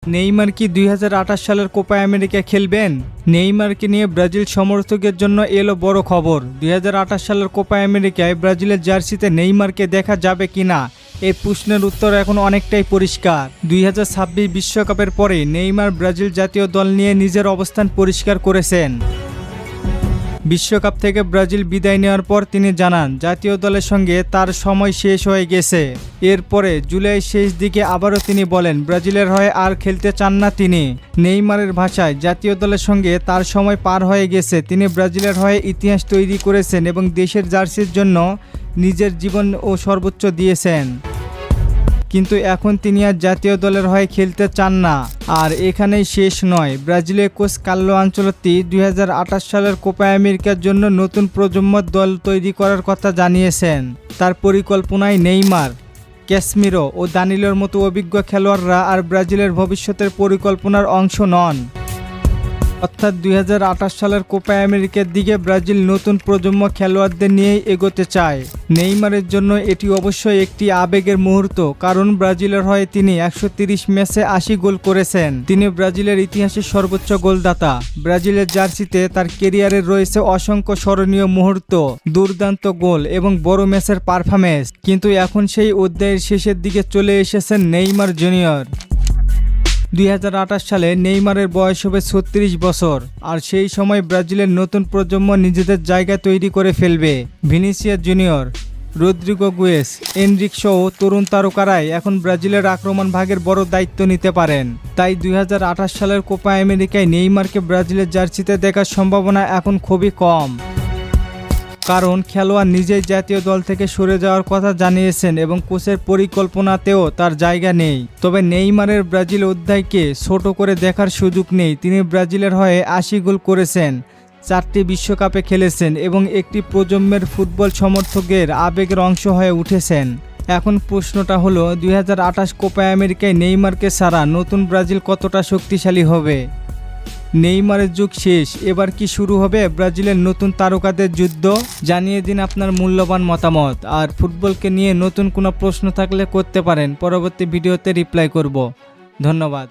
Neymar কি 2028 সালের Copa America খেলবেন? নেইমারকে নিয়ে ব্রাজিল সমর্থকদের জন্য এলো বড় খবর। 2028 সালের কোপা আমেরিকায় ব্রাজিলের জার্সিতে নেইমারকে দেখা যাবে কিনা এই প্রশ্নের উত্তর এখন অনেকটাই পরিষ্কার। 2026 বিশ্বকাপের পরে নেইমার ব্রাজিল জাতীয় দল নিয়ে নিজের অবস্থান পরিষ্কার করেছেন। বিশ্বকাপ থেকে ব্রাজিল বিদায় নেওয়ার পর তিনি জানান জাতীয় দলের সঙ্গে তার সময় শেষ হয়ে গেছে। এরপরে জুলাই শেষ দিকে আবারও তিনি বলেন ব্রাজিলের হয়ে আর খেলতে চান না তিনি। নেইমারের ভাষায় জাতীয় দলের সঙ্গে তার সময় পার হয়ে গেছে। তিনি ব্রাজিলের হয়ে ইতিহাস তৈরি করেছেন এবং দেশের জার্সির জন্য নিজের জীবন ও সর্বোচ্চ দিয়েছেন। কিন্তু এখন তিনি আর জাতীয় দলের হয়ে খেলতে চান না। আর এখানেই শেষ নয়, ব্রাজিলের কোচ কার্লো আনচেলত্তি 2028 সালের কোপা আমেরিকার জন্য নতুন প্রজন্মের দল তৈরি করার কথা জানিয়েছেন। তার পরিকল্পনায় নেইমার, ক্যাসমিরো ও দানিলোর মতো অভিজ্ঞ খেলোয়াড়রা আর ব্রাজিলের ভবিষ্যতের পরিকল্পনার অংশ নন। অর্থাৎ 2028 সালের কোপা আমেরিকার দিকে ব্রাজিল নতুন প্রজন্ম খেলোয়াড়দের নিয়েই এগোতে চায়। নেইমারের জন্য এটি অবশ্যই একটি আবেগের মুহূর্ত, কারণ ব্রাজিলের হয়ে তিনি 130 ম্যাচে 80 গোল করেছেন। তিনি ব্রাজিলের ইতিহাসের সর্বোচ্চ গোলদাতা। ব্রাজিলের জার্সিতে তার ক্যারিয়ারে রয়েছে অসংখ্য স্মরণীয় মুহূর্ত, দুর্দান্ত গোল এবং বড় ম্যাচের পারফরম্যান্স। কিন্তু এখন সেই অধ্যায়ের শেষের দিকে চলে এসেছেন নেইমার জুনিয়র। 2028 সালে নেইমারের বয়স হবে 36 বছর, আর সেই সময় ব্রাজিলের নতুন প্রজন্ম নিজেদের জায়গা তৈরি করে ফেলবে। ভিনিসিয়াস জুনিয়র, রদ্রিগো গুয়েস, এনরিক সহ তরুণ তারকারাই এখন ব্রাজিলের আক্রমণ ভাগের বড় দায়িত্ব নিতে পারেন। তাই 2028 সালের কোপা আমেরিকায় নেইমারকে ব্রাজিলের জার্সিতে দেখার সম্ভাবনা এখন খুবই কম, কারণ খেলোয়াড় নিজেই জাতীয় দল থেকে সরে যাওয়ার কথা জানিয়েছেন এবং কোচের পরিকল্পনাতেও তার জায়গা নেই। তবে নেইমারের ব্রাজিল অধ্যায়কে ছোট করে দেখার সুযোগ নেই। তিনি ব্রাজিলের হয়ে 80 গোল করেছেন, 4টি বিশ্বকাপে খেলেছেন এবং একটি প্রজন্মের ফুটবল সমর্থকদের আবেগের অংশ হয়ে উঠেছেন। এখন প্রশ্নটা হলো 2028 কোপা আমেরিকায় নেইমারকে ছাড়া নতুন ব্রাজিল কতটা শক্তিশালী হবে? নেইমারের যুগ শেষ, এবার কি শুরু হবে ব্রাজিলের নতুন তারকাদের যুদ্ধ? জানিয়ে দিন আপনার মূল্যবান মতামত। আর ফুটবলকে নিয়ে নতুন কোনো প্রশ্ন থাকলে করতে পারেন, পরবর্তী ভিডিওতে রিপ্লাই করব। ধন্যবাদ।